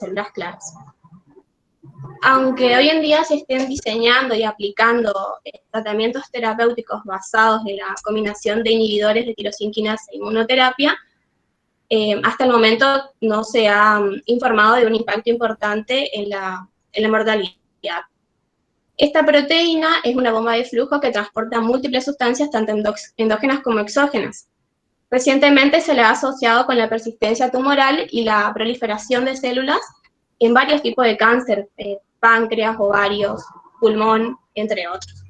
células claras. Aunque hoy en día se estén diseñando y aplicando tratamientos terapéuticos basados en la combinación de inhibidores de tirosina quinasa e inmunoterapia, hasta el momento no se ha informado de un impacto importante en la mortalidad. Esta proteína es una bomba de flujo que transporta múltiples sustancias, tanto endógenas como exógenas. Recientemente se le ha asociado con la persistencia tumoral y la proliferación de células en varios tipos de cáncer, páncreas, ovarios, pulmón, entre otros.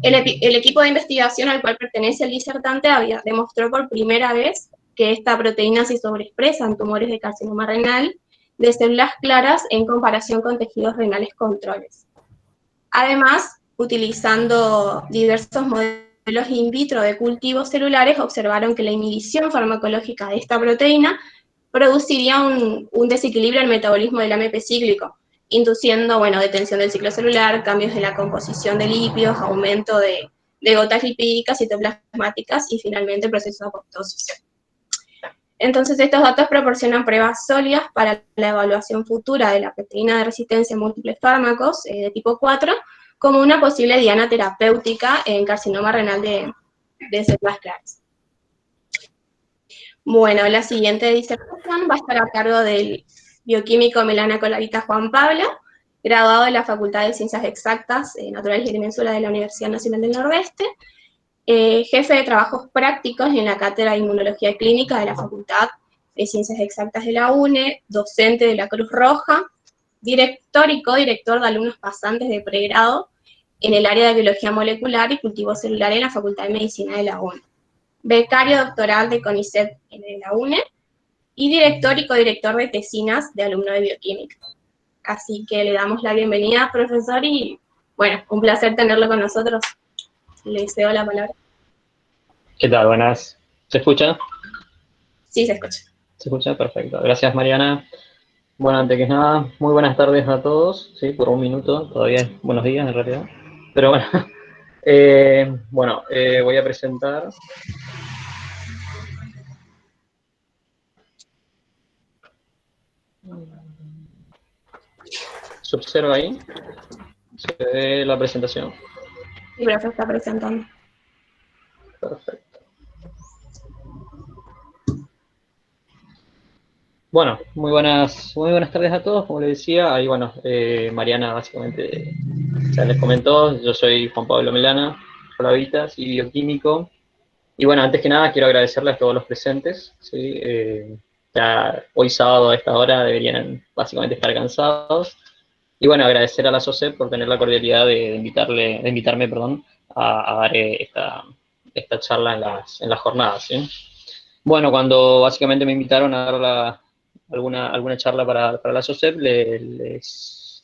El equipo de investigación al cual pertenece el disertante demostró por primera vez que esta proteína se sobreexpresa en tumores de carcinoma renal de células claras en comparación con tejidos renales controles. Además, utilizando diversos modelos in vitro de cultivos celulares, observaron que la inhibición farmacológica de esta proteína produciría un desequilibrio en el metabolismo del AMP cíclico, induciendo, detención del ciclo celular, cambios en la composición de lípidos, aumento de gotas lipídicas, citoplasmáticas y finalmente el proceso de apoptosis. Entonces, estos datos proporcionan pruebas sólidas para la evaluación futura de la proteína de resistencia a múltiples fármacos de tipo 4 como una posible diana terapéutica en carcinoma renal de células claras. Bueno, la siguiente disertación va a estar a cargo del bioquímico Melana Colavita Juan Pablo, graduado de la Facultad de Ciencias Exactas, Naturales y Agrimensura de la Universidad Nacional del Nordeste, jefe de trabajos prácticos en la Cátedra de Inmunología Clínica de la Facultad de Ciencias Exactas de la UNE, docente de la Cruz Roja, director y codirector de alumnos pasantes de pregrado en el área de Biología Molecular y Cultivo Celular en la Facultad de Medicina de la UNE, becario doctoral de CONICET en la UNE, y director y codirector de tesinas de alumno de Bioquímica. Así que le damos la bienvenida, profesor, y un placer tenerlo con nosotros. Le cedo la palabra. ¿Qué tal? Buenas. ¿Se escucha? Sí, se escucha. ¿Se escucha? Perfecto. Gracias, Mariana. Bueno, antes que nada, muy buenas tardes a todos. Sí, por un minuto, todavía es buenos días en realidad. Pero bueno, voy a presentar. ¿Se observa ahí? ¿Se ve la presentación? Sí, profe, está presentando. Perfecto. Bueno, muy buenas tardes a todos, como les decía. Ahí, Mariana básicamente ya les comentó. Yo soy Juan Pablo Melana Colavita, y bioquímico. Y bueno, antes que nada quiero agradecerles a todos los presentes. ¿Sí? Ya hoy sábado a esta hora deberían básicamente estar cansados. Y bueno, agradecer a la SOCEP por tener la cordialidad de invitarme a dar esta charla en las jornadas. ¿Sí? Bueno, cuando básicamente me invitaron a dar alguna charla para la SOCEP, les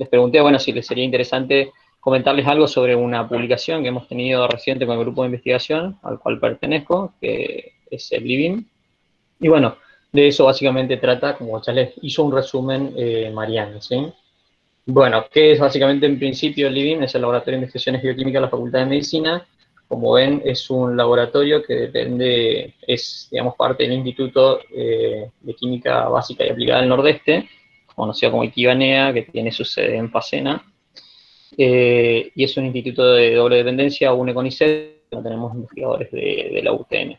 pregunté, si les sería interesante comentarles algo sobre una publicación que hemos tenido reciente con el grupo de investigación al cual pertenezco, que es el LIVIM. Y bueno, de eso básicamente trata, como ya les hizo un resumen Mariana, ¿sí? Bueno, ¿qué es básicamente en principio el LIVIM? Es el Laboratorio de Investigaciones Bioquímicas de la Facultad de Medicina. Como ven, es un laboratorio que es parte del Instituto de Química Básica y Aplicada del Nordeste, conocido como IQIBANEA, que tiene su sede en Pacena. Y es un instituto de doble dependencia, UNE con CONICET, tenemos investigadores de la UTN.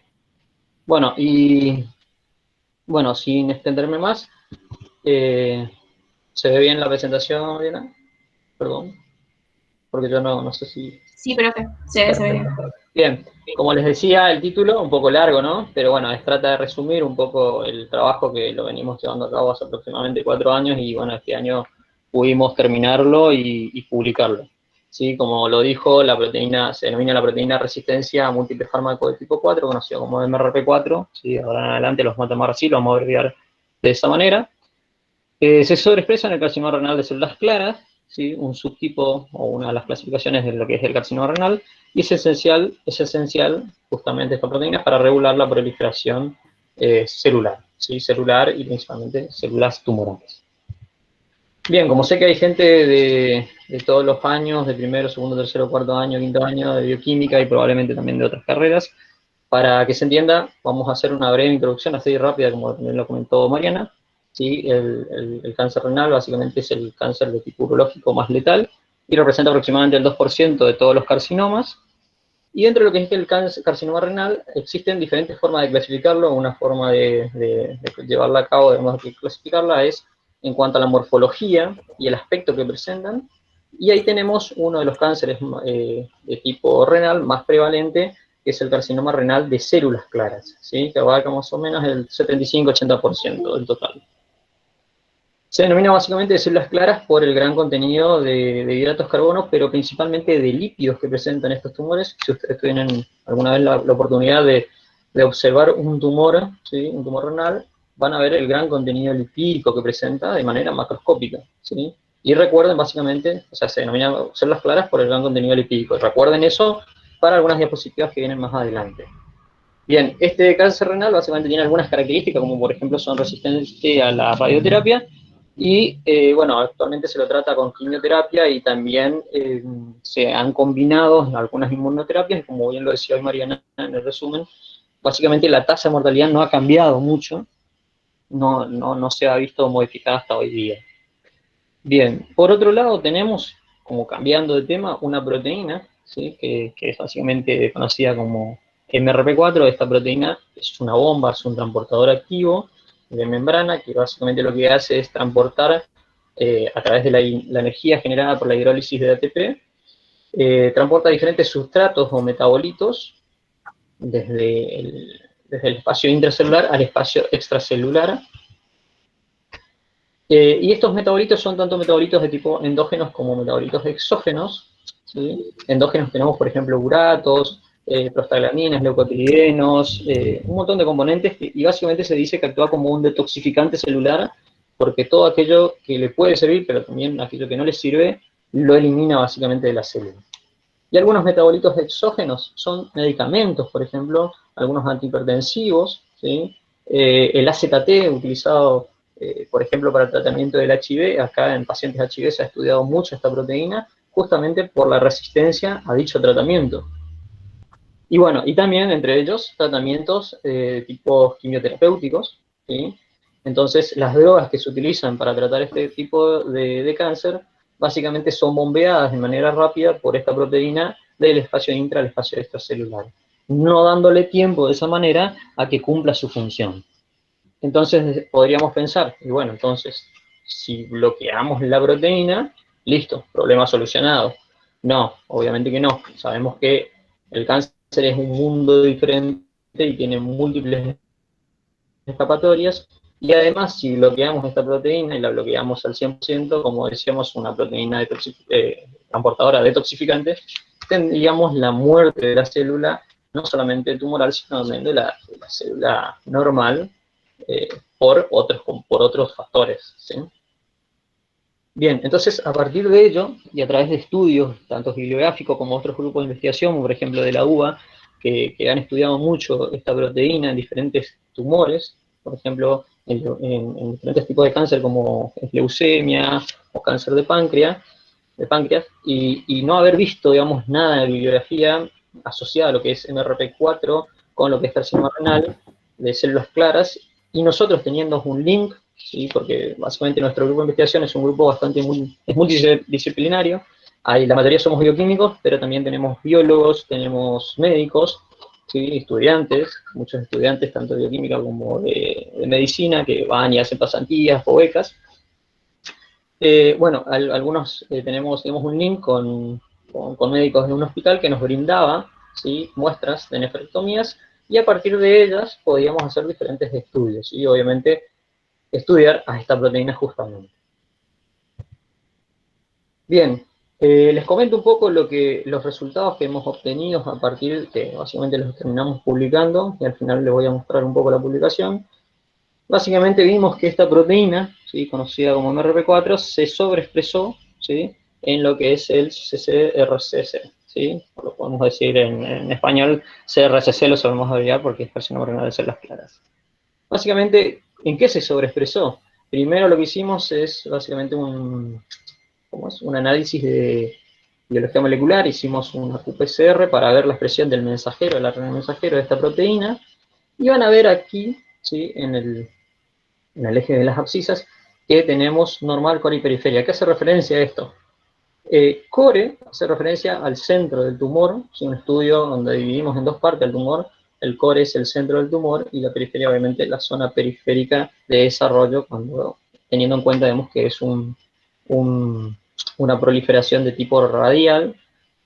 Sin extenderme más, ¿se ve bien la presentación, Diana? Perdón, porque yo no sé si... Sí, profe, se ve bien. Bien, como les decía, el título, un poco largo, ¿no? Pero trata de resumir un poco el trabajo que lo venimos llevando a cabo hace aproximadamente 4 años y este año pudimos terminarlo y publicarlo. ¿Sí? Como lo dijo, la proteína se denomina la proteína resistencia a múltiples fármacos de tipo 4, conocido como MRP4, ¿sí? Ahora en adelante los vamos a llamar así, lo vamos a abreviar de esa manera. Se sobreexpresa en el carcinoma renal de células claras, ¿sí? Un subtipo o una de las clasificaciones de lo que es el carcinoma renal, y es esencial justamente esta proteína para regular la proliferación celular, ¿sí? Celular y principalmente células tumorales. Bien, como sé que hay gente de todos los años, de primero, segundo, tercero, cuarto año, quinto año, de bioquímica y probablemente también de otras carreras, para que se entienda, vamos a hacer una breve introducción así rápida, como también lo comentó Mariana, ¿sí? El cáncer renal básicamente es el cáncer de tipo urológico más letal y representa aproximadamente el 2% de todos los carcinomas. Y dentro de lo que es el carcinoma renal, existen diferentes formas de clasificarlo. Una forma de llevarla a cabo, de clasificarla, es en cuanto a la morfología y el aspecto que presentan. Y ahí tenemos uno de los cánceres de tipo renal más prevalente, que es el carcinoma renal de células claras, ¿sí? Que abarca más o menos el 75-80% del total. Se denomina básicamente de células claras por el gran contenido de hidratos de carbono, pero principalmente de lípidos que presentan estos tumores. Si ustedes tienen alguna vez la oportunidad de observar un tumor, ¿sí? Un tumor renal, van a ver el gran contenido lipídico que presenta de manera macroscópica, ¿sí? Y recuerden básicamente, o sea, se denomina células claras por el gran contenido lipídico. Recuerden eso para algunas diapositivas que vienen más adelante. Bien, este cáncer renal básicamente tiene algunas características, como por ejemplo son resistentes a la radioterapia, y bueno, actualmente se lo trata con quimioterapia y también se han combinado algunas inmunoterapias, como bien lo decía hoy Mariana en el resumen. Básicamente la tasa de mortalidad no ha cambiado mucho, no se ha visto modificada hasta hoy día. Bien, por otro lado tenemos, como cambiando de tema, una proteína, ¿sí? que es básicamente conocida como MRP4. Esta proteína es una bomba, es un transportador activo de membrana que básicamente lo que hace es transportar a través de la energía generada por la hidrólisis de ATP, transporta diferentes sustratos o metabolitos desde el espacio intracelular al espacio extracelular. Y estos metabolitos son tanto metabolitos de tipo endógenos como metabolitos exógenos, ¿sí? Endógenos tenemos, por ejemplo, uratos, prostaglandinas, leucotrienos, un montón de componentes, y básicamente se dice que actúa como un detoxificante celular, porque todo aquello que le puede servir, pero también aquello que no le sirve, lo elimina básicamente de la célula. Y algunos metabolitos exógenos son medicamentos, por ejemplo, algunos antihipertensivos, ¿sí? El AZT utilizado, por ejemplo, para el tratamiento del HIV. Acá en pacientes HIV se ha estudiado mucho esta proteína, justamente por la resistencia a dicho tratamiento. Y bueno, y también entre ellos tratamientos tipo quimioterapéuticos, ¿sí? Entonces, las drogas que se utilizan para tratar este tipo de cáncer básicamente son bombeadas de manera rápida por esta proteína del espacio intra al espacio extracelular, no dándole tiempo de esa manera a que cumpla su función. Entonces podríamos pensar, y bueno, entonces, si bloqueamos la proteína, listo, problema solucionado. No, obviamente que no. Sabemos que el cáncer es un mundo diferente y tiene múltiples escapatorias, y además si bloqueamos esta proteína y la bloqueamos al 100%, como decíamos, una proteína transportadora detoxificante, tendríamos la muerte de la célula, no solamente tumoral, sino también de la célula normal, por otros factores, ¿sí? Bien, entonces a partir de ello, y a través de estudios, tanto bibliográficos como otros grupos de investigación, como por ejemplo de la UBA, que han estudiado mucho esta proteína en diferentes tumores, por ejemplo, en diferentes tipos de cáncer como leucemia o cáncer de páncreas, y no haber visto, digamos, nada de bibliografía asociada a lo que es MRP4 con lo que es carcinoma renal de células claras, y nosotros teniendo un link, ¿sí? Porque básicamente nuestro grupo de investigación es un grupo es multidisciplinario. La mayoría somos bioquímicos, pero también tenemos biólogos, tenemos médicos, ¿sí? Estudiantes, muchos estudiantes tanto de bioquímica como de medicina, que van y hacen pasantías o becas. Bueno, algunos tenemos un link con médicos de un hospital que nos brindaba, ¿sí? Muestras de nefrectomías, y a partir de ellas podíamos hacer diferentes estudios, y obviamente estudiar a esta proteína justamente. Bien, les comento un poco los resultados que hemos obtenido a partir, que básicamente los terminamos publicando, y al final les voy a mostrar un poco la publicación. Básicamente vimos que esta proteína, ¿sí? Conocida como MRP4, se sobreexpresó, ¿sí? En lo que es el CCRCC, ¿sí? Lo podemos decir en español, CRCC lo sabemos olvidar porque es carcinoma renal de células claras. Básicamente, ¿en qué se sobreexpresó? Primero lo que hicimos es básicamente un análisis de biología molecular. Hicimos una qPCR para ver la expresión del mensajero, del ARN mensajero de esta proteína, y van a ver aquí, ¿sí? En en el eje de las abscisas, que tenemos normal, core y periferia. ¿Qué hace referencia a esto? Core hace referencia al centro del tumor, es un estudio donde dividimos en dos partes el tumor. El core es el centro del tumor y la periferia, obviamente, la zona periférica de desarrollo, teniendo en cuenta, digamos, que es una proliferación de tipo radial,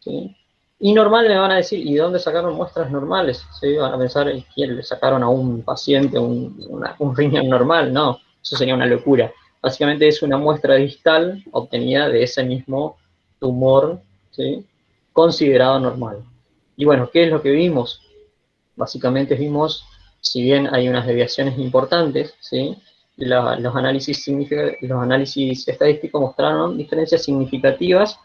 ¿sí? Y normal me van a decir, ¿y de dónde sacaron muestras normales? ¿Sí? Van a pensar, ¿quién le sacaron a un paciente un riñón normal? No, eso sería una locura. Básicamente es una muestra distal obtenida de ese mismo tumor, ¿sí? Considerado normal. Y bueno, ¿qué es lo que vimos? Básicamente vimos, si bien hay unas desviaciones importantes, ¿sí? Los análisis estadísticos mostraron diferencias significativas,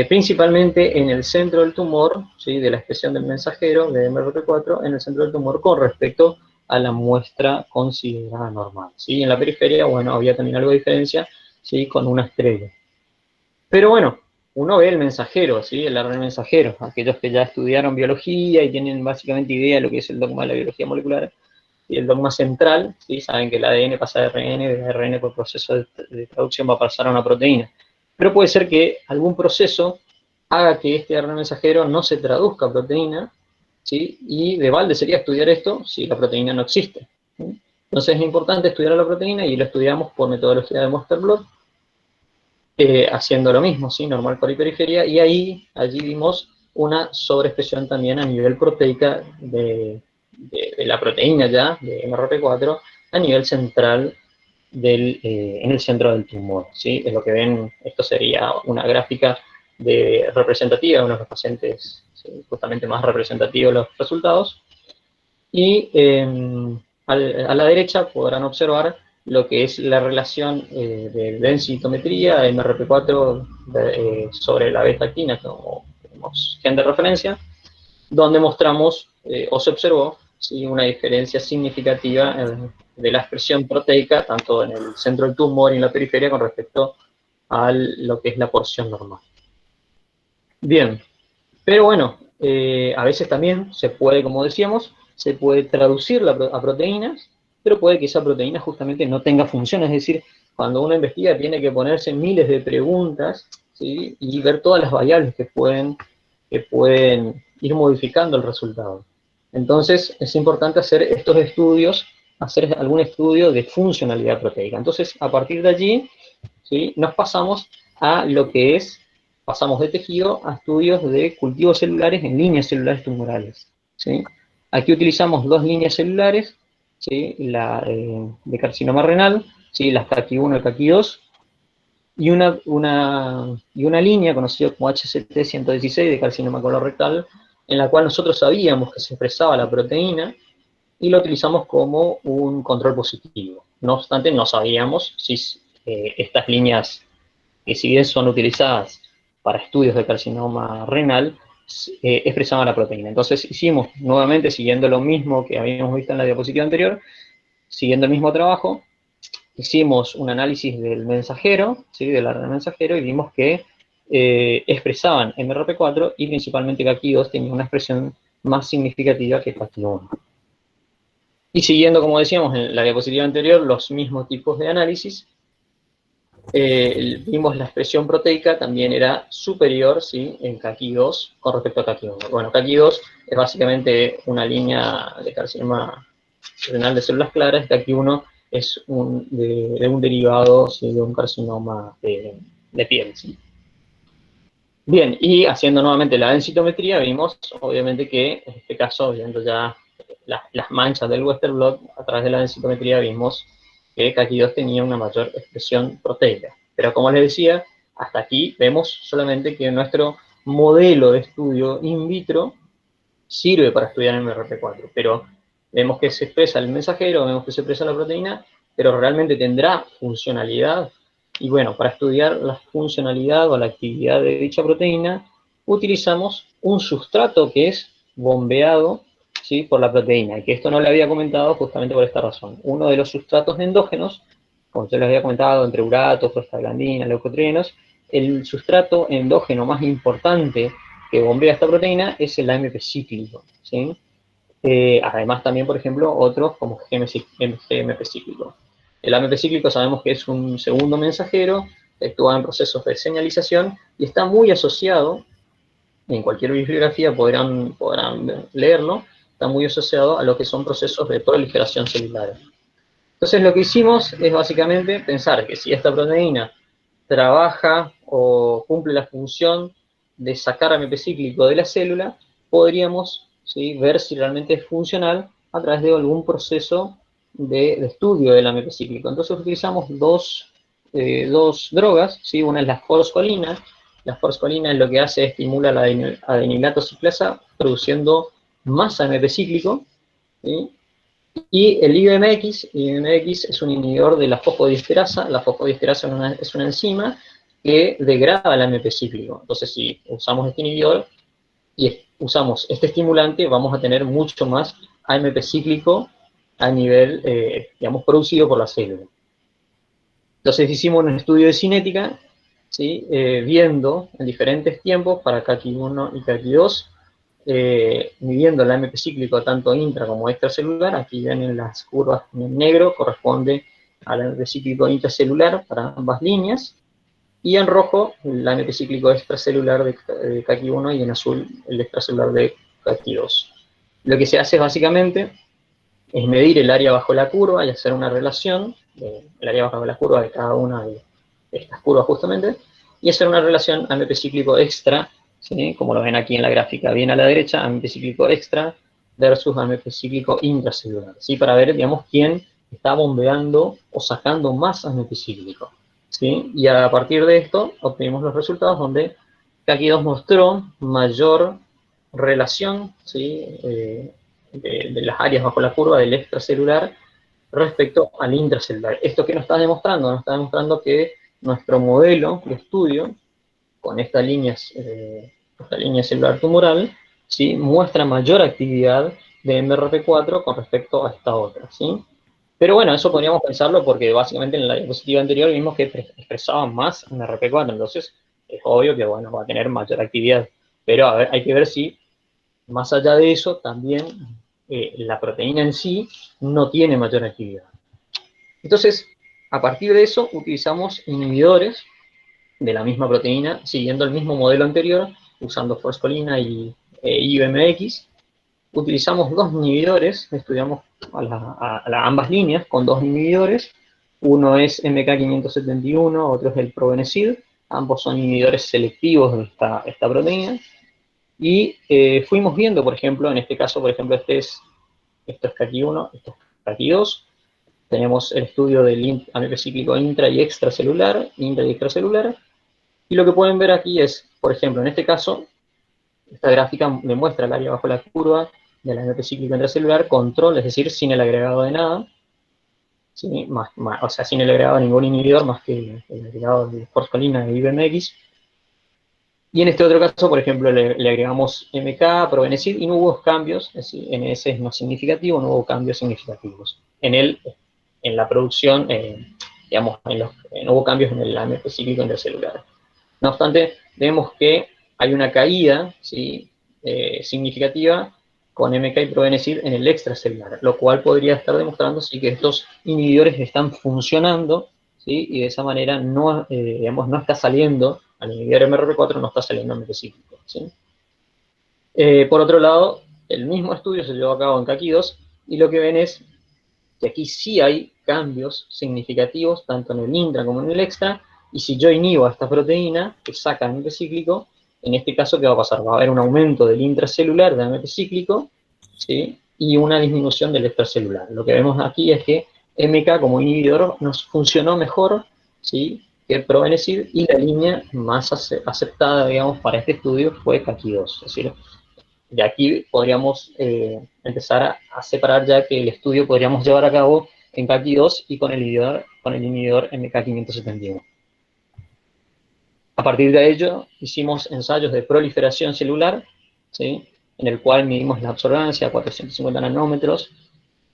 principalmente en el centro del tumor, ¿sí? De la expresión del mensajero de MRP4 en el centro del tumor con respecto a la muestra considerada normal, ¿sí? En la periferia, bueno, había también algo de diferencia, ¿sí? Con una estrella. Pero bueno, uno ve el mensajero, ¿sí? El ARN mensajero, aquellos que ya estudiaron biología y tienen básicamente idea de lo que es el dogma de la biología molecular y el dogma central, ¿sí? Saben que el ADN pasa de ARN, de ARN por proceso de traducción va a pasar a una proteína. Pero puede ser que algún proceso haga que este ARN mensajero no se traduzca a proteína, ¿sí? Y de balde sería estudiar esto si la proteína no existe, ¿sí? Entonces es importante estudiar a la proteína y lo estudiamos por metodología de Monster-Blot, haciendo lo mismo, ¿sí? Normal, core y periferia, y allí vimos una sobreexpresión también a nivel proteica de la proteína ya, de MRP4, a nivel central en el centro del tumor, ¿sí? Es lo que ven, esto sería una gráfica representativa de uno de los pacientes, ¿sí? Justamente más representativos los resultados, y a la derecha podrán observar lo que es la relación de densitometría de MRP4 sobre la beta-actina como gen de referencia, donde mostramos o se observó, ¿sí? Una diferencia significativa de la expresión proteica, tanto en el centro del tumor y en la periferia, con respecto a lo que es la porción normal. Bien, pero bueno, a veces también se puede, como decíamos, se puede traducir a proteínas, pero puede que esa proteína justamente no tenga función. Es decir, cuando uno investiga tiene que ponerse miles de preguntas, ¿sí? Y ver todas las variables que pueden ir modificando el resultado. Entonces es importante hacer estos estudios, hacer algún estudio de funcionalidad proteica. Entonces, a partir de allí, ¿sí? Nos pasamos a lo que es, pasamos de tejido a estudios de cultivos celulares en líneas celulares tumorales, ¿sí? Aquí utilizamos dos líneas celulares, ¿sí? La de carcinoma renal, ¿sí? Las CACI1 y CACI2, y una línea conocida como HCT116 de carcinoma colorectal, en la cual nosotros sabíamos que se expresaba la proteína y lo utilizamos como un control positivo. No obstante, no sabíamos si estas líneas, que si bien son utilizadas para estudios de carcinoma renal, expresaban la proteína. Entonces hicimos, nuevamente, siguiendo lo mismo que habíamos visto en la diapositiva anterior, siguiendo el mismo trabajo, hicimos un análisis del mensajero, ¿sí? Del ARN mensajero, y vimos que expresaban MRP4 y principalmente CACI2 tenía una expresión más significativa que CACI1. Y siguiendo, como decíamos en la diapositiva anterior, los mismos tipos de análisis, vimos la expresión proteica también era superior, ¿sí? En CACI2 con respecto a CACI1. Bueno, CACI2 es básicamente una línea de carcinoma renal de células claras, CACI1 es de un derivado, ¿sí? De un carcinoma de piel, ¿sí? Bien, y haciendo nuevamente la densitometría, vimos obviamente que en este caso, viendo ya las manchas del Western blot, a través de la densitometría vimos que CACI2 tenía una mayor expresión proteica. Pero como les decía, hasta aquí vemos solamente que nuestro modelo de estudio in vitro sirve para estudiar MRP4, pero vemos que se expresa el mensajero, vemos que se expresa la proteína, pero realmente tendrá funcionalidad. Y bueno, para estudiar la funcionalidad o la actividad de dicha proteína, utilizamos un sustrato que es bombeado, ¿sí? Por la proteína, y que esto no le había comentado justamente por esta razón. Uno de los sustratos endógenos, como yo les había comentado, entre uratos, prostaglandinas, leucotrienos, el sustrato endógeno más importante que bombea esta proteína es el AMP cíclico, ¿sí? Además también, por ejemplo, otros como GMP cíclico. El AMP cíclico sabemos que es un segundo mensajero, actúa en procesos de señalización y está muy asociado, en cualquier bibliografía podrán leerlo, está muy asociado a lo que son procesos de proliferación celular. Entonces lo que hicimos es básicamente pensar que si esta proteína trabaja o cumple la función de sacar AMP cíclico de la célula, podríamos, ¿sí?, ver si realmente es funcional a través de algún proceso de estudio del AMP cíclico. Entonces utilizamos dos drogas, ¿sí? Una es la forscolina. La forscolina lo que hace es estimula la adenilato ciclasa produciendo más AMP cíclico, ¿sí? Y el IBMX es un inhibidor de la fosfodiesterasa. La fosfodiesterasa es una enzima que degrada el AMP cíclico. Entonces, si usamos este inhibidor y usamos este estimulante, vamos a tener mucho más AMP cíclico a nivel, digamos, producido por la célula. Entonces hicimos un estudio de cinética, ¿sí? Viendo en diferentes tiempos para CACI1 y CACI2, midiendo el AMP cíclico tanto intra como extracelular. Aquí ven en las curvas en negro, corresponde al AMP cíclico intracelular para ambas líneas, y en rojo el AMP cíclico extracelular de CACI1 y en azul el extracelular de CACI2. Lo que se hace básicamente es medir el área bajo la curva y hacer una relación del área bajo la curva de cada una de estas curvas justamente, y hacer una relación AMP cíclico extra, ¿sí?, como lo ven aquí en la gráfica, bien a la derecha, AMP cíclico extra versus AMP cíclico intracelular, ¿sí?, para ver, digamos, quién está bombeando o sacando más AMP cíclico, ¿sí? Y a partir de esto obtenemos los resultados donde CACI2 mostró mayor relación, ¿sí?, de las áreas bajo la curva del extracelular respecto al intracelular. ¿Esto qué nos está demostrando? Nos está demostrando que nuestro modelo de estudio, con esta línea celular tumoral, ¿sí?, muestra mayor actividad de MRP4 con respecto a esta otra, ¿sí? Pero bueno, eso podríamos pensarlo porque básicamente en la diapositiva anterior vimos que expresaba más MRP4, entonces es obvio que, bueno, va a tener mayor actividad. Pero a ver, hay que ver si, más allá de eso, también la proteína en sí no tiene mayor actividad. Entonces, a partir de eso, utilizamos inhibidores de la misma proteína, siguiendo el mismo modelo anterior, usando forscolina y IBMX. Utilizamos dos inhibidores, estudiamos ambas líneas con dos inhibidores. Uno es MK571, otro es el Probenecid. Ambos son inhibidores selectivos de esta proteína. Y fuimos viendo, por ejemplo, en este caso, por ejemplo, esto es CACI1, esto es CACI2. Tenemos el estudio del AMP cíclico intra y extracelular, y lo que pueden ver aquí es, por ejemplo, en este caso, esta gráfica le muestra el área bajo la curva del AMP cíclico intracelular, control, es decir, sin el agregado de nada, ¿sí? O sea, sin el agregado de ningún inhibidor más que el agregado de forscolina e IBMX. Y en este otro caso, por ejemplo, le agregamos MK, Probenecid, y no hubo cambios, es decir, NS es no significativo, no hubo cambios significativos. En la producción, digamos, no hubo cambios en el AMP cíclico intracelular. No obstante, vemos que hay una caída, ¿sí?, significativa con MK y Probenecid en el extracelular, lo cual podría estar demostrando, sí, que estos inhibidores están funcionando, ¿sí?, y de esa manera no, digamos, no está saliendo, al inhibidor MRP4 no está saliendo AMP cíclico, ¿sí? Por otro lado, el mismo estudio se llevó a cabo en CACI2, y lo que ven es que aquí sí hay cambios significativos, tanto en el intra como en el extra, y si yo inhibo a esta proteína, que saca AMP cíclico, en este caso, ¿qué va a pasar? Va a haber un aumento del intracelular de AMP cíclico, ¿sí?, y una disminución del extracelular. Lo que vemos aquí es que MK como inhibidor nos funcionó mejor, ¿sí?, que Probenecid, y la línea más aceptada, digamos, para este estudio fue CACI2. Es decir, de aquí podríamos empezar a separar ya que el estudio podríamos llevar a cabo en CACI2 y con el inhibidor MK571. A partir de ello, hicimos ensayos de proliferación celular, ¿sí?, en el cual midimos la absorbancia a 450 nanómetros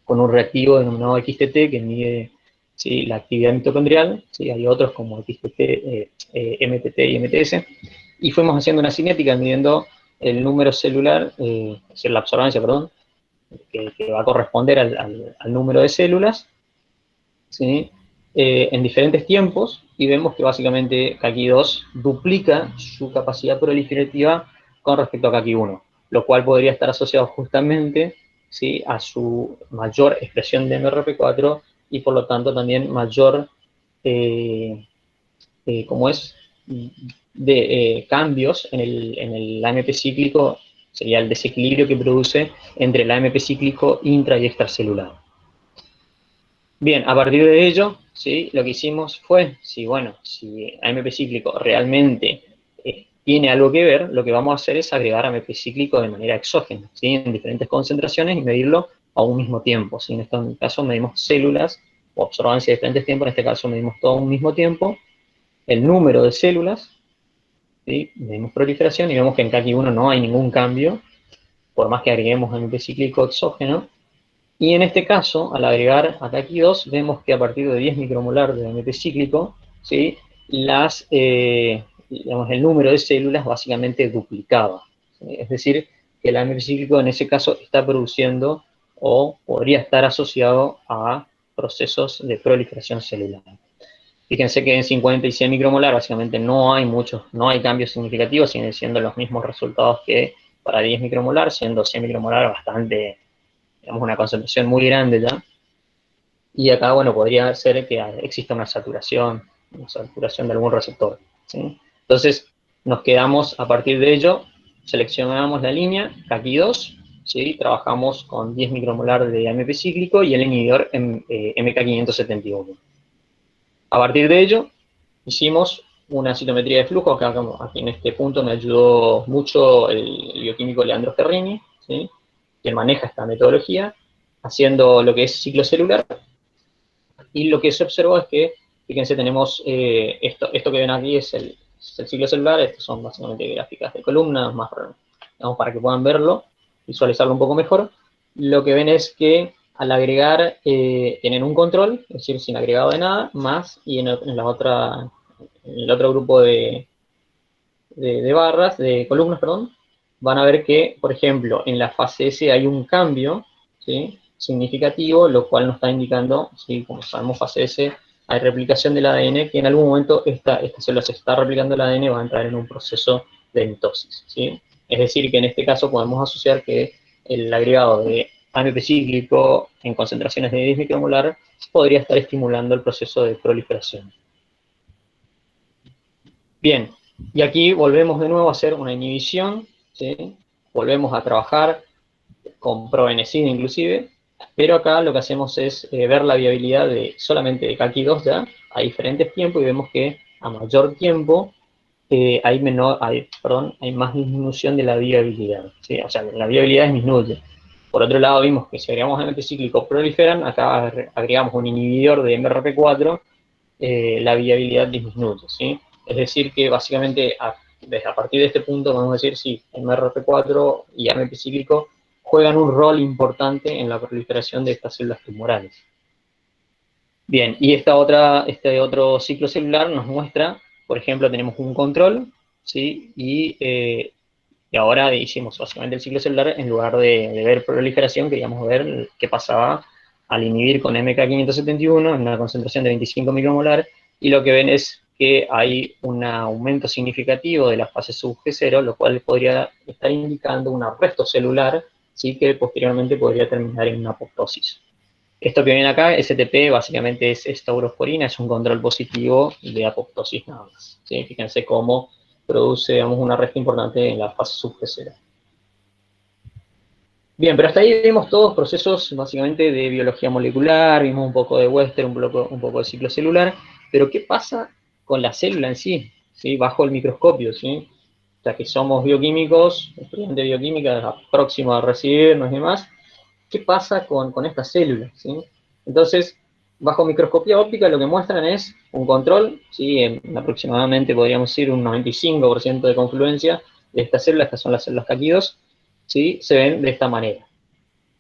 con un reactivo denominado XTT que mide, ¿sí?, la actividad mitocondrial, ¿sí?, hay otros como XTT, MTT y MTS, y fuimos haciendo una cinética midiendo el número celular, es decir, la absorbancia, perdón, que va a corresponder al número de células, ¿sí?, en diferentes tiempos y vemos que básicamente Kaki2 duplica su capacidad proliferativa con respecto a Kaki1, lo cual podría estar asociado justamente, ¿sí?, a su mayor expresión de MRP4 y por lo tanto también mayor, como es, de cambios en el AMP cíclico, sería el desequilibrio que produce entre el AMP cíclico intra y extracelular. Bien, a partir de ello, ¿sí?, lo que hicimos fue, si AMP cíclico realmente tiene algo que ver, lo que vamos a hacer es agregar AMP cíclico de manera exógena, ¿sí?, en diferentes concentraciones y medirlo a un mismo tiempo, ¿sí? En este caso medimos células o absorbancia de diferentes tiempos, en este caso medimos todo a un mismo tiempo, el número de células, ¿sí?, medimos proliferación y vemos que en Kaki1 no hay ningún cambio, por más que agreguemos AMP cíclico exógeno. Y en este caso, al agregar a Kaki2, vemos que a partir de 10 micromolar de AMP cíclico, ¿sí?, digamos, el número de células básicamente duplicaba, ¿sí? Es decir, que el AMP cíclico en ese caso está produciendo o podría estar asociado a procesos de proliferación celular. Fíjense que en 50 y 100 micromolar básicamente no hay cambios significativos, siguen siendo los mismos resultados que para 10 micromolar, siendo 100 micromolar bastante, digamos, una concentración muy grande ya. Y acá, bueno, podría ser que exista una saturación de algún receptor, ¿sí? Entonces, nos quedamos a partir de ello, seleccionamos la línea Kaki2, ¿sí?, trabajamos con 10 micromolar de AMP cíclico y el inhibidor MK571. A partir de ello, hicimos una citometría de flujo, que aquí en este punto me ayudó mucho el bioquímico Leandro Ferrini, ¿sí?, que maneja esta metodología, haciendo lo que es ciclo celular, y lo que se observó es que, fíjense, tenemos esto que ven aquí es el ciclo celular, estos son básicamente gráficas de columnas, más, digamos, para que puedan verlo, visualizarlo un poco mejor. Lo que ven es que al agregar, tienen un control, es decir, sin agregado de nada, más, y en el otro grupo de barras, de columnas, perdón, van a ver que, por ejemplo, en la fase S hay un cambio, ¿sí?, significativo, lo cual nos está indicando, ¿sí?, como sabemos, fase S, hay replicación del ADN, que en algún momento esta célula se está replicando el ADN, va a entrar en un proceso de mitosis, ¿sí? Es decir, que en este caso podemos asociar que el agregado de AMP cíclico en concentraciones de 10 micromolar podría estar estimulando el proceso de proliferación. Bien, y aquí volvemos de nuevo a hacer una inhibición, ¿sí?, volvemos a trabajar con probenecida inclusive, pero acá lo que hacemos es ver la viabilidad solamente de Kaki2 ya a diferentes tiempos, y vemos que a mayor tiempo hay más disminución de la viabilidad, ¿sí? O sea, la viabilidad disminuye. Por otro lado, vimos que si agregamos AMP cíclico proliferan, acá agregamos un inhibidor de MRP4, la viabilidad disminuye, ¿sí? Es decir que básicamente a partir de este punto podemos decir si MRP4 y AMP cíclico juegan un rol importante en la proliferación de estas células tumorales. Bien, y este otro ciclo celular nos muestra, por ejemplo, tenemos un control, ¿sí?, y ahora hicimos básicamente el ciclo celular, en lugar de ver proliferación, queríamos ver qué pasaba al inhibir con MK571 en una concentración de 25 micromolar, y lo que ven es que hay un aumento significativo de la fase sub G0, lo cual podría estar indicando un arresto celular, ¿sí?, que posteriormente podría terminar en una apoptosis. Esto que ven acá, STP, básicamente es estaurosporina, es un control positivo de apoptosis nada más, ¿sí? Fíjense cómo produce, digamos, una arresto importante en la fase sub G0. Bien, pero hasta ahí vimos todos procesos básicamente de biología molecular, vimos un poco de Western, un poco de ciclo celular, pero ¿qué pasa con la célula en sí? ¿Sí? Bajo el microscopio, ¿sí? O sea, que somos bioquímicos, estudiantes de bioquímica, próximos a recibirnos y demás, ¿qué pasa con estas células? ¿Sí? Entonces, bajo microscopía óptica lo que muestran es un control, ¿sí?, en aproximadamente, podríamos decir, un 95% de confluencia de estas células, que son las células Kaki2, ¿sí?, se ven de esta manera.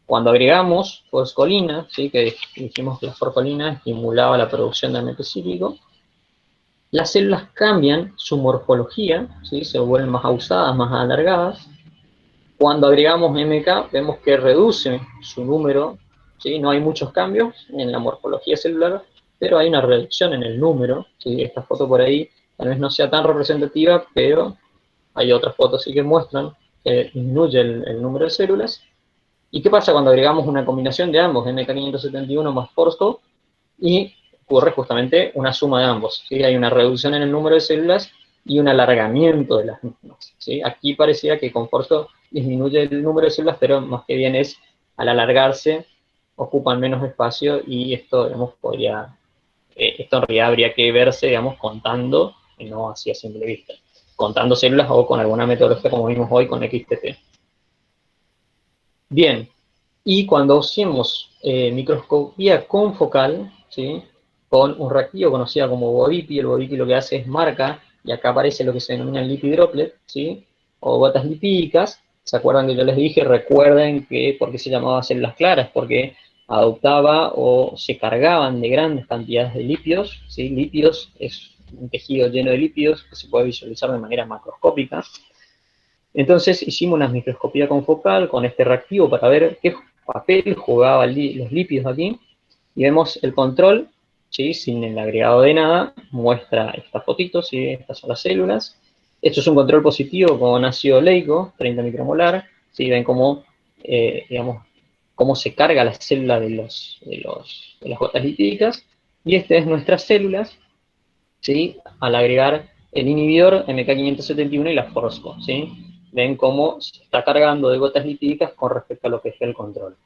Cuando agregamos fosfolina, ¿sí?, que dijimos que la fosfolina estimulaba la producción de AMP cíclico, las células cambian su morfología, ¿sí?, se vuelven más ahusadas, más alargadas. Cuando agregamos MK, vemos que reduce su número, ¿sí?, no hay muchos cambios en la morfología celular, pero hay una reducción en el número, ¿sí? Esta foto por ahí tal vez no sea tan representativa, pero hay otras fotos sí que muestran que disminuye el número de células. ¿Y qué pasa cuando agregamos una combinación de ambos, MK571 más Forsco, y ocurre justamente una suma de ambos, ¿sí? Hay una reducción en el número de células y un alargamiento de las mismas, ¿sí? Aquí parecía que con Forsco disminuye el número de células, pero más que bien es al alargarse, ocupan menos espacio y esto, digamos, esto en realidad habría que verse, digamos, contando, y no así a simple vista, contando células o con alguna metodología como vimos hoy con XTT. Bien, y cuando hacemos microscopía confocal, ¿sí? Con un reactivo conocido como Bodipi, el Bodipi lo que hace es marca, y acá aparece lo que se denomina lipid droplet, ¿sí? O gotas lipídicas. ¿Se acuerdan que yo les dije? Recuerden que, ¿por qué se llamaba células claras? Porque adoptaba o se cargaban de grandes cantidades de lípidos, ¿sí? Lípidos es un tejido lleno de lípidos que se puede visualizar de manera macroscópica. Entonces hicimos una microscopía confocal con este reactivo para ver qué papel jugaban los lípidos aquí, y vemos el control, ¿sí? Sin el agregado de nada, muestra estas fotitos, ¿sí? Estas son las células. Esto es un control positivo con ácido oleico, 30 micromolar, ¿sí? Ven cómo, digamos, cómo se carga la célula de las gotas lipídicas, y esta es nuestras células, ¿sí? Al agregar el inhibidor MK571 y la Forsco, ¿sí? Ven cómo se está cargando de gotas lipídicas con respecto a lo que es el control.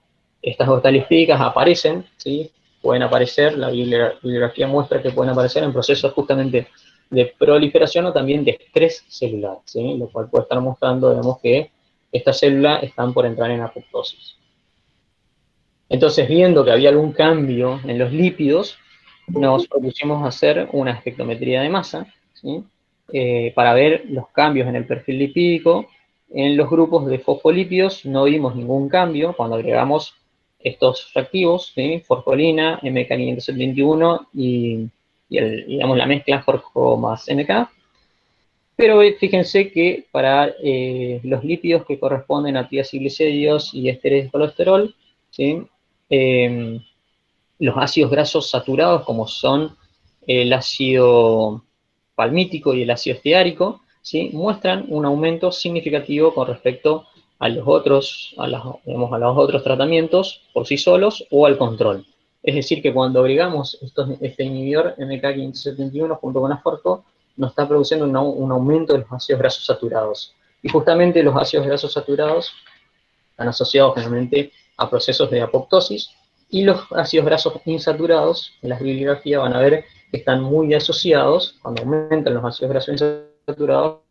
Estas gotas lipídicas aparecen, ¿sí? Pueden aparecer, la bibliografía muestra que pueden aparecer en procesos justamente de proliferación o también de estrés celular, ¿sí? Lo cual puede estar mostrando, digamos, que estas células están por entrar en apoptosis. Entonces, viendo que había algún cambio en los lípidos, nos propusimos hacer una espectrometría de masa, ¿sí? Para ver los cambios en el perfil lipídico. En los grupos de fosfolípidos no vimos ningún cambio cuando agregamos estos reactivos, ¿sí? Fosfolina, MK571 digamos, la mezcla Forjo más MK. Pero fíjense que para los lípidos que corresponden a triacilglicéridos y ésteres de colesterol, ¿sí? Eh, los ácidos grasos saturados, como son el ácido palmítico y el ácido esteárico, ¿sí? Muestran un aumento significativo con respecto a los otros, digamos, a los otros tratamientos por sí solos o al control. Es decir, que cuando agregamos este inhibidor MK571 junto con Aforco, nos está produciendo un aumento de los ácidos grasos saturados. Y justamente los ácidos grasos saturados están asociados generalmente a procesos de apoptosis, y los ácidos grasos insaturados, en las bibliografías van a ver que están muy asociados, cuando aumentan los ácidos grasos insaturados,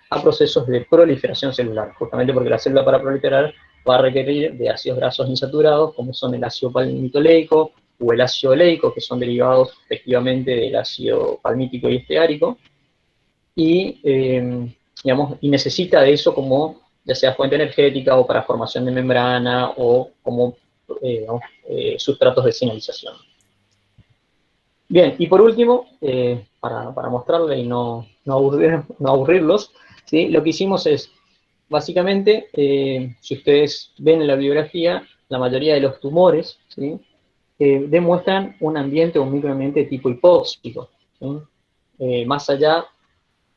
a procesos de proliferación celular, justamente porque la célula para proliferar va a requerir de ácidos grasos insaturados, como son el ácido palmitoleico o el ácido oleico, que son derivados efectivamente del ácido palmítico y esteárico, y, digamos, y necesita de eso como ya sea fuente energética o para formación de membrana o como sustratos de señalización. Bien, y por último, para mostrarle y no aburrirlos, ¿sí? Lo que hicimos es, básicamente, si ustedes ven en la bibliografía, la mayoría de los tumores, ¿sí? Demuestran un ambiente o un microambiente de tipo hipóxico, ¿sí? Más allá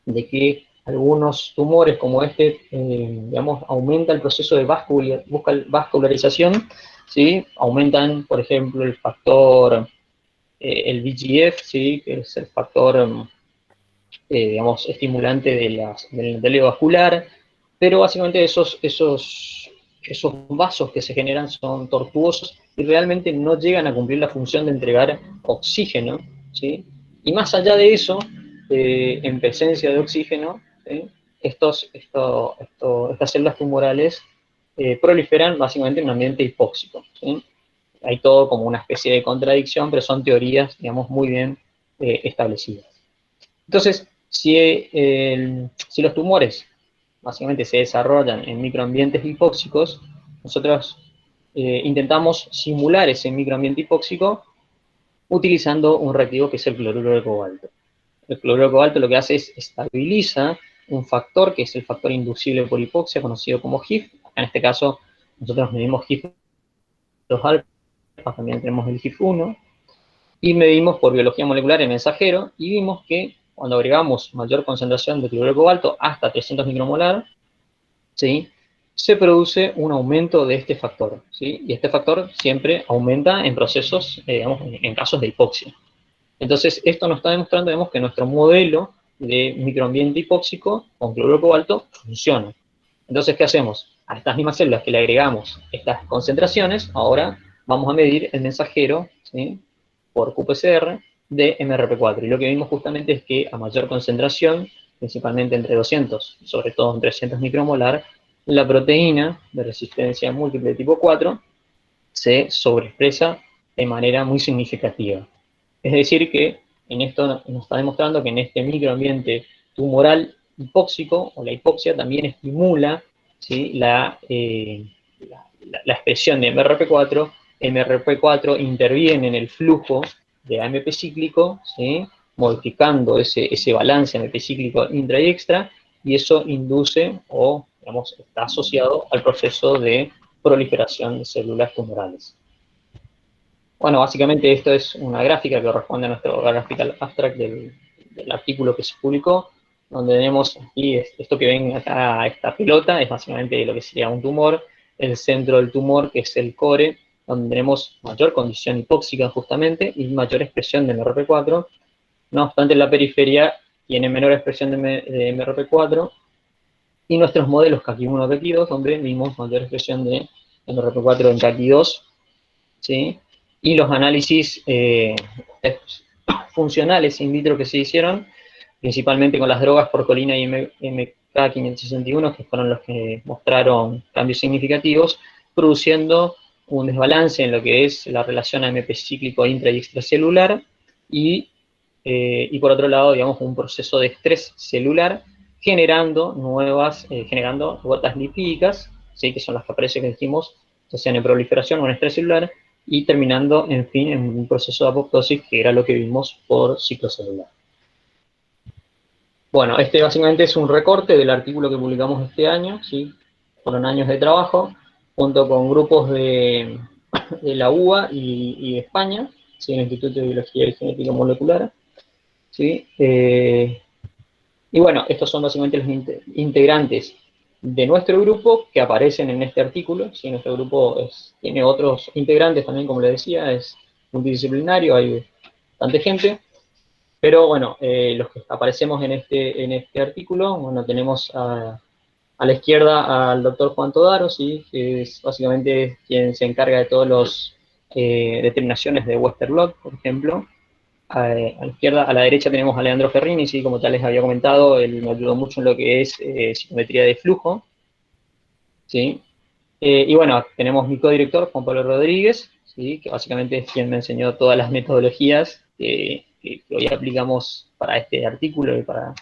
de que algunos tumores como este, digamos, aumenta el proceso de vascularización, ¿sí? Aumentan, por ejemplo, el factor, el VEGF, ¿sí? Que es el factor, digamos, estimulante del endotelio vascular, pero básicamente esos vasos que se generan son tortuosos y realmente no llegan a cumplir la función de entregar oxígeno, ¿sí? Y más allá de eso, en presencia de oxígeno, ¿sí? Estas células tumorales proliferan básicamente en un ambiente hipóxico, ¿sí? Hay todo como una especie de contradicción, pero son teorías, digamos, muy bien establecidas. Entonces, si los tumores básicamente se desarrollan en microambientes hipóxicos, nosotros intentamos simular ese microambiente hipóxico utilizando un reactivo que es el cloruro de cobalto. El cloruro de cobalto lo que hace es estabiliza un factor que es el factor inducible por hipoxia, conocido como HIF. En este caso, nosotros medimos HIF2 alfa, también tenemos el HIF1, y medimos por biología molecular el mensajero, y vimos que cuando agregamos mayor concentración de cloruro de cobalto hasta 300 micromolar, ¿sí?, se produce un aumento de este factor, ¿sí? Y este factor siempre aumenta en procesos, digamos, en casos de hipoxia. Entonces, esto nos está demostrando, digamos, que nuestro modelo de microambiente hipóxico con cloruro de cobalto funciona. Entonces, ¿qué hacemos? A estas mismas células que le agregamos estas concentraciones, ahora vamos a medir el mensajero, ¿sí?, por qPCR de MRP4. Y lo que vimos justamente es que a mayor concentración, principalmente entre 200, sobre todo en 300 micromolar, la proteína de resistencia múltiple tipo 4 se sobreexpresa de manera muy significativa. Es decir que en esto nos está demostrando que en este microambiente tumoral hipóxico, o la hipoxia, también estimula, ¿sí?, la expresión de MRP4. MRP4 interviene en el flujo de AMP cíclico, ¿sí?, modificando ese balance AMP cíclico intra y extra, y eso induce, o digamos, está asociado al proceso de proliferación de células tumorales. Bueno, básicamente esto es una gráfica que corresponde a nuestro graphical abstract del artículo que se publicó, donde tenemos aquí esto que ven acá, esta pelota, es básicamente lo que sería un tumor, el centro del tumor, que es el core, donde tenemos mayor condición hipóxica justamente, y mayor expresión de MRP4. No obstante, la periferia tiene menor expresión de MRP4, y nuestros modelos CACI1, CACI2, donde vimos mayor expresión de MRP4 en CACI2, ¿sí? Y los análisis funcionales in vitro que se hicieron, principalmente con las drogas porcolina y MK561, que fueron los que mostraron cambios significativos, produciendo un desbalance en lo que es la relación AMP cíclico intra y extracelular, y por otro lado, digamos, un proceso de estrés celular, generando generando gotas lipídicas, ¿sí?, que son las que aparecen, que dijimos, ya sean en proliferación o en estrés celular, y terminando, en fin, en un proceso de apoptosis, que era lo que vimos por ciclo celular. Bueno, este básicamente es un recorte del artículo que publicamos este año, ¿sí? Fueron años de trabajo, junto con grupos de la UBA y de España, ¿sí?, el Instituto de Biología y Genética Molecular, ¿sí? Y bueno, estos son básicamente los integrantes de nuestro grupo que aparecen en este artículo, ¿sí? Nuestro grupo tiene otros integrantes también, como les decía, es multidisciplinario, hay bastante gente. Pero bueno, los que aparecemos en este artículo, bueno, tenemos a la izquierda al doctor Juan Todaro, ¿sí?, que es básicamente quien se encarga de todas las determinaciones de Westerlo, por ejemplo. A la izquierda, a la derecha tenemos a Leandro Ferrini, ¿sí?, como tal les había comentado, él me ayudó mucho en lo que es psicometría de flujo, ¿sí? Y bueno, tenemos mi codirector, Juan Pablo Rodríguez, ¿sí?, que básicamente es quien me enseñó todas las metodologías que hoy aplicamos para este artículo y para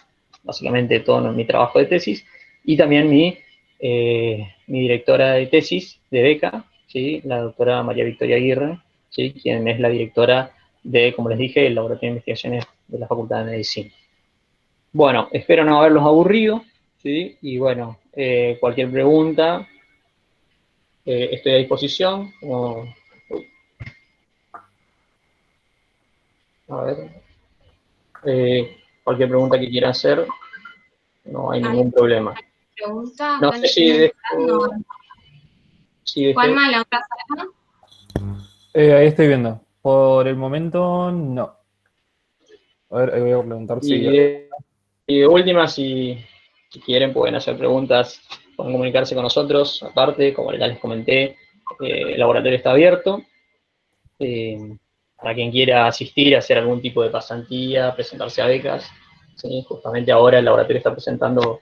básicamente todo mi trabajo de tesis, y también mi directora de tesis de beca, ¿sí?, la doctora María Victoria Aguirre, ¿sí?, quien es la directora de, como les dije, el Laboratorio de Investigaciones de la Facultad de Medicina. Bueno, espero no haberlos aburrido, ¿sí?, y bueno, cualquier pregunta, estoy a disposición. A ver, cualquier pregunta que quieran hacer, no hay ningún problema. Pregunta, No sé si Juanma, la otra sala. Ahí estoy viendo. Por el momento, no. A ver, ahí voy a preguntar si... Y de última, si quieren, pueden hacer preguntas, pueden comunicarse con nosotros. Aparte, como ya les comenté, el laboratorio está abierto. Para quien quiera asistir, hacer algún tipo de pasantía, presentarse a becas. ¿Sí? Justamente ahora el laboratorio está presentando